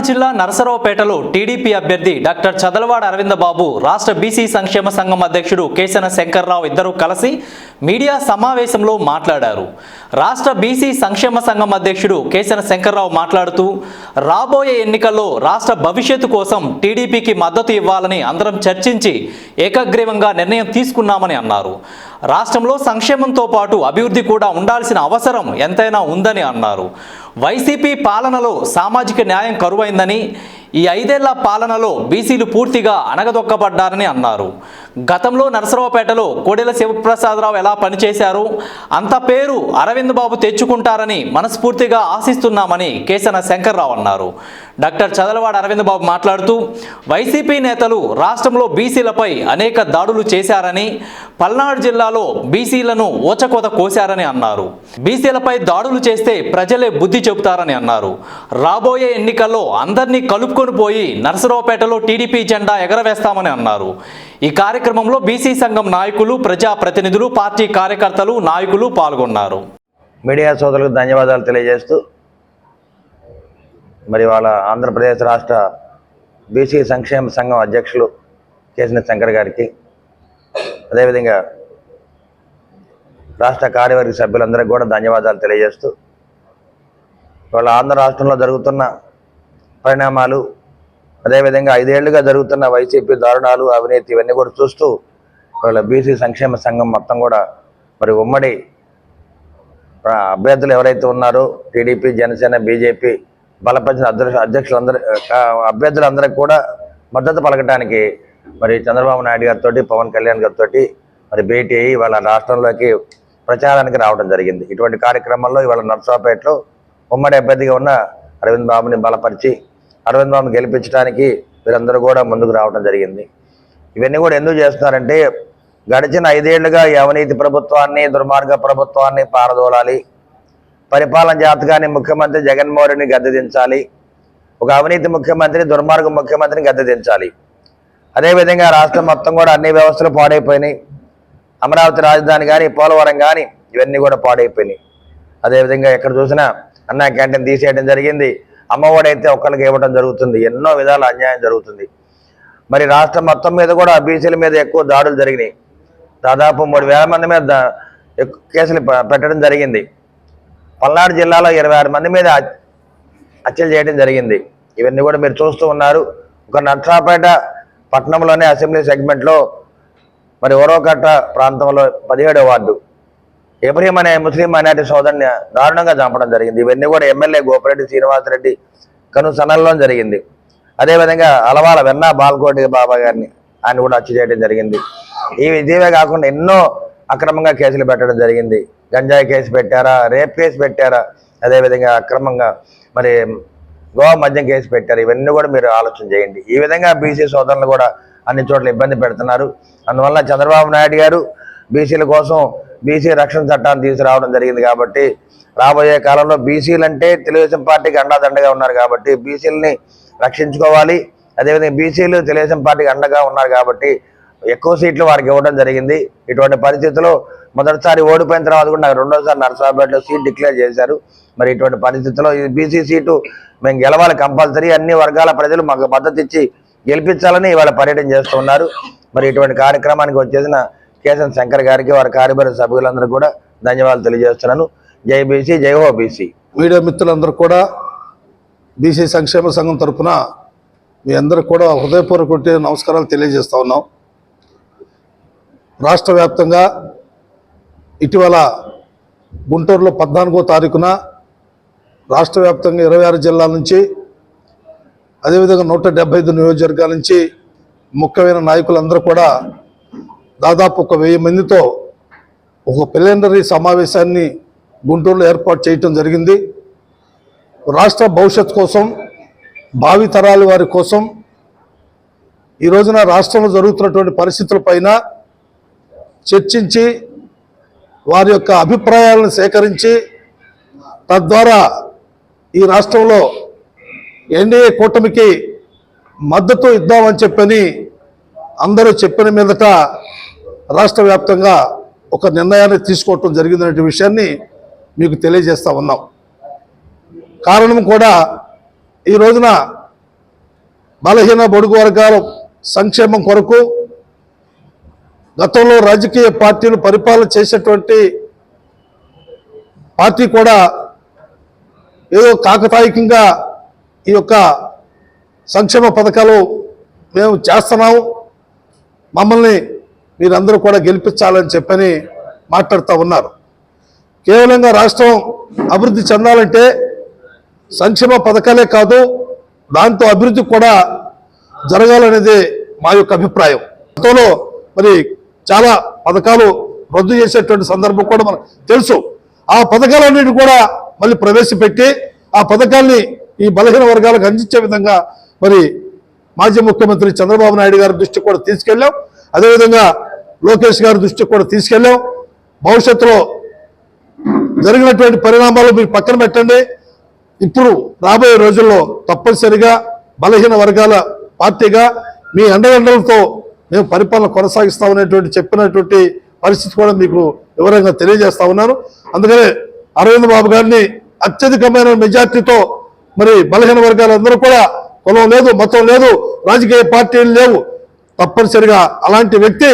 పల్నాడు జిల్లా నరసరావుపేటలో టీడీపీ అభ్యర్థి డాక్టర్ చదలవాడ అరవింద బాబు, రాష్ట్ర బీసీ సంక్షేమ సంఘం అధ్యక్షుడు కేశన శంకర్రావు ఇద్దరూ కలిసి మీడియా సమావేశంలో మాట్లాడారు. రాష్ట్ర బీసీ సంక్షేమ సంఘం అధ్యక్షుడు కేశన శంకర్రావు మాట్లాడుతూ, రాబోయే ఎన్నికల్లో రాష్ట్ర భవిష్యత్తు కోసం టీడీపీకి మద్దతు ఇవ్వాలని అందరం చర్చించి ఏకగ్రీవంగా నిర్ణయం తీసుకున్నామని అన్నారు. రాష్ట్రంలో సంక్షేమంతో పాటు అభివృద్ధి కూడా ఉండాల్సిన అవసరం ఎంతైనా ఉందని అన్నారు. వైసీపీ పాలనలో సామాజిక న్యాయం కరువైందని, ఈ 5 ఏళ్ల పాలనలో బీసీలు పూర్తిగా అణగదొక్కబడ్డారని అన్నారు. గతంలో నరసరావుపేటలో కోడెల శివప్రసాదరావు ఎలా పనిచేశారో అంత పేరు అరవింద్ బాబు తెచ్చుకుంటారని మనస్ఫూర్తిగా ఆశిస్తున్నామని కేశన శంకర్రావు అన్నారు. డాక్టర్ చదలవాడ అరవింద్ బాబు మాట్లాడుతూ, వైసీపీ నేతలు రాష్ట్రంలో బీసీలపై అనేక దాడులు చేశారని, పల్నాడు జిల్లాలో బీసీలను ఓచకోత కోశారని అన్నారు. బీసీలపై దాడులు చేస్తే ప్రజలే బుద్ధి చెబుతారని అన్నారు. రాబోయే ఎన్నికల్లో అందరినీ కలుపుకొని పోయి నరసరావుపేటలో టీడీపీ జెండా ఎగరవేస్తామని అన్నారు. ఈ కార్యక్రమంలో బీసీ సంఘం నాయకులు, ప్రజా ప్రతినిధులు, పార్టీ కార్యకర్తలు, నాయకులు పాల్గొన్నారు. మీడియా సోదరులకు ధన్యవాదాలు తెలియజేస్తూ, మరి వాళ్ళ ఆంధ్రప్రదేశ్ రాష్ట్ర బీసీ సంక్షేమ సంఘం అధ్యక్షులు కేశన శంకర్ గారికి, అదేవిధంగా రాష్ట్ర కార్యవర్గ సభ్యులందరికీ కూడా ధన్యవాదాలు తెలియజేస్తూ, వాళ్ళ ఆంధ్ర రాష్ట్రంలో జరుగుతున్న పరిణామాలు, అదేవిధంగా 5 ఏళ్లుగా జరుగుతున్న వైసీపీ దారుణాలు, అవినీతి ఇవన్నీ కూడా చూస్తూ వాళ్ళ బీసీ సంక్షేమ సంఘం మొత్తం కూడా మరి ఉమ్మడి అభ్యర్థులు ఎవరైతే ఉన్నారో టీడీపీ, జనసేన, బీజేపీ బలపరిచిన అభ్యర్థులందరికీ కూడా మద్దతు పలకడానికి మరి చంద్రబాబు నాయుడు గారితో, పవన్ కళ్యాణ్ గారితో మరి భేటీ అయ్యి వాళ్ళ రాష్ట్రంలోకి ప్రచారానికి రావడం జరిగింది. ఇటువంటి కార్యక్రమంలో ఇవాళ నరసరావుపేటలో ఉమ్మడి అభ్యర్థిగా ఉన్న అరవింద్ బాబుని బలపరిచి అరవింద్ బాబుని గెలిపించడానికి వీరందరూ కూడా ముందుకు రావడం జరిగింది. ఇవన్నీ కూడా ఎందుకు చేస్తున్నారంటే, గడిచిన 5 ఏళ్లుగా ఈ అవినీతి ప్రభుత్వాన్ని, దుర్మార్గ ప్రభుత్వాన్ని పారదోలాలి, పరిపాలన జాతకాన్ని ముఖ్యమంత్రి జగన్మోహన్ రెడ్డిని గద్దెదించాలి, ఒక అవినీతి ముఖ్యమంత్రి, దుర్మార్గ ముఖ్యమంత్రిని గద్దెదించాలి. అదేవిధంగా రాష్ట్రం మొత్తం కూడా అన్ని వ్యవస్థలు పాడైపోయినాయి. అమరావతి రాజధాని కానీ, పోలవరం కానీ ఇవన్నీ కూడా పాడైపోయినాయి. అదేవిధంగా ఎక్కడ చూసినా అన్నా క్యాంటీన్ తీసేయడం జరిగింది. అమ్మఒడి అయితే ఒక్కరికి ఇవ్వడం జరుగుతుంది. ఎన్నో విధాల అన్యాయం జరుగుతుంది. మరి రాష్ట్రం మొత్తం మీద కూడా బీసీల మీద ఎక్కువ దాడులు జరిగినాయి. దాదాపు 3,000 మంది మీద కేసులు పెట్టడం జరిగింది. పల్నాడు జిల్లాలో 26 మంది మీద హత్యలు చేయడం జరిగింది. ఇవన్నీ కూడా మీరు చూస్తూ ఉన్నారు. ఒక నర్సరావుపేట పట్టణంలోనే అసెంబ్లీ సెగ్మెంట్లో మరి ఓరవకట్ట ప్రాంతంలో 17వ వార్డు ఇబ్రహీం అనే ముస్లిం మైనార్టీ సోదరుని దారుణంగా చంపడం జరిగింది. ఇవన్నీ కూడా ఎమ్మెల్యే గోపిరెడ్డి శ్రీనివాసరెడ్డి కనుసన్నల్లో జరిగింది. అదేవిధంగా అలవాల వెన్నా బాల్కోటి బాబా గారిని ఆయన కూడా హత్య చేయడం జరిగింది. ఇవే కాకుండా ఎన్నో అక్రమంగా కేసులు పెట్టడం జరిగింది. గంజాయి కేసు పెట్టారా, రేప్ కేసు పెట్టారా, అదేవిధంగా అక్రమంగా మరి గోవా మద్యం కేసు పెట్టారు. ఇవన్నీ కూడా మీరు ఆలోచన చేయండి. ఈ విధంగా బీసీ సోదరులు కూడా అన్ని చోట్ల ఇబ్బంది పెడుతున్నారు. అందువల్ల చంద్రబాబు నాయుడు గారు బీసీల కోసం బీసీ రక్షణ చట్టాన్ని తీసుకురావడం జరిగింది. కాబట్టి రాబోయే కాలంలో బీసీలు అంటే తెలుగుదేశం పార్టీకి అండాదండగా ఉన్నారు కాబట్టి బీసీలని రక్షించుకోవాలి. అదేవిధంగా బీసీలు తెలుగుదేశం పార్టీకి అండగా ఉన్నారు కాబట్టి ఎక్కువ సీట్లు వారికి ఇవ్వడం జరిగింది. ఇటువంటి పరిస్థితుల్లో మొదటిసారి ఓడిపోయిన తర్వాత కూడా నాకు 2వ సారి నరసరావుపేటలో సీట్ డిక్లేర్ చేశారు. మరి ఇటువంటి పరిస్థితుల్లో ఈ బీసీ సీటు మేము గెలవాలి, కంపల్సరీ అన్ని వర్గాల ప్రజలు మాకు మద్దతు ఇచ్చి గెలిపించాలని ఇవాళ పర్యటన చేస్తున్నారు. మరి ఇటువంటి కార్యక్రమానికి వచ్చేసిన కేశన శంకర్ గారికి, వారి కార్యవర్గ సభ్యులందరూ కూడా ధన్యవాదాలు తెలియజేస్తున్నాను. జై బీసీ, జై హో బీసీ. మీడియా మిత్రులందరూ కూడా బీసీ సంక్షేమ సంఘం తరఫున మీ అందరూ కూడా హృదయపూర్వక నమస్కారాలు తెలియజేస్తా ఉన్నాం. రాష్ట్ర వ్యాప్తంగా ఇటీవల గుంటూరులో 14వ తారీఖున రాష్ట్ర వ్యాప్తంగా 26 జిల్లాల నుంచి, అదేవిధంగా 175 నియోజకవర్గాల నుంచి ముఖ్యమైన నాయకులందరూ కూడా దాదాపు 1000 మందితో ఒక ప్రిలిమినరీ సమావేశాన్ని గుంటూరులో ఏర్పాటు చేయటం జరిగింది. రాష్ట్ర భవిష్యత్తు కోసం, భావి తరాల వారి కోసం ఈ రోజున రాష్ట్రంలో జరుగుతున్నటువంటి పరిస్థితులపైన చర్చించి వారి యొక్క అభిప్రాయాలను సేకరించి తద్వారా ఈ రాష్ట్రంలో ఎన్డీఏ కూటమికి మద్దతు ఇద్దామని చెప్పని అందరూ చెప్పిన మీదట రాష్ట్ర వ్యాప్తంగా ఒక నిర్ణయాన్ని తీసుకోవటం జరిగిందనే విషయాన్ని మీకు తెలియజేస్తా ఉన్నాం. కారణం కూడా ఈ రోజున బలహీన బడుగు వర్గాల సంక్షేమం కొరకు గతంలో రాజకీయ పార్టీలు పరిపాలన చేసేటువంటి పార్టీ కూడా ఏదో కాకతాయికంగా ఈ యొక్క సంక్షేమ పథకాలు మేము చేస్తున్నాము, మమ్మల్ని మీరందరూ కూడా గెలిపించాలని చెప్పని మాట్లాడుతూ ఉన్నారు. కేవలంగా రాష్ట్రం అభివృద్ధి చెందాలంటే సంక్షేమ పథకాలే కాదు, దాంతో అభివృద్ధి కూడా జరగాలనేది మా యొక్క అభిప్రాయం. గతంలో మరి చాలా పథకాలు రద్దు చేసేటువంటి సందర్భం కూడా మనకు తెలుసు. ఆ పథకాలన్నిటి కూడా మళ్ళీ ప్రవేశపెట్టి ఆ పథకాల్ని ఈ బలహీన వర్గాలకు అందించే విధంగా మరి మాజీ ముఖ్యమంత్రి చంద్రబాబు నాయుడు గారి దృష్టికి కూడా తీసుకెళ్ళాం. అదేవిధంగా లోకేష్ గారి దృష్టికి కూడా తీసుకెళ్ళాం. భవిష్యత్తులో జరిగినటువంటి పరిణామాలు మీరు పక్కన పెట్టండి. ఇప్పుడు రాబోయే రోజుల్లో తప్పనిసరిగా బలహీన వర్గాల పార్టీగా మీ అండదండలతో మేము పరిపాలన కొనసాగిస్తామనేటువంటి చెప్పినటువంటి పరిస్థితి కూడా మీకు వివరంగా తెలియజేస్తా ఉన్నాను. అందుకనే అరవింద్ బాబు గారిని అత్యధికమైన మెజార్టీతో మరి బలహీన వర్గాలందరూ కూడా కులం లేదు, మతం లేదు, రాజకీయ పార్టీలు లేవు, తప్పనిసరిగా అలాంటి వ్యక్తి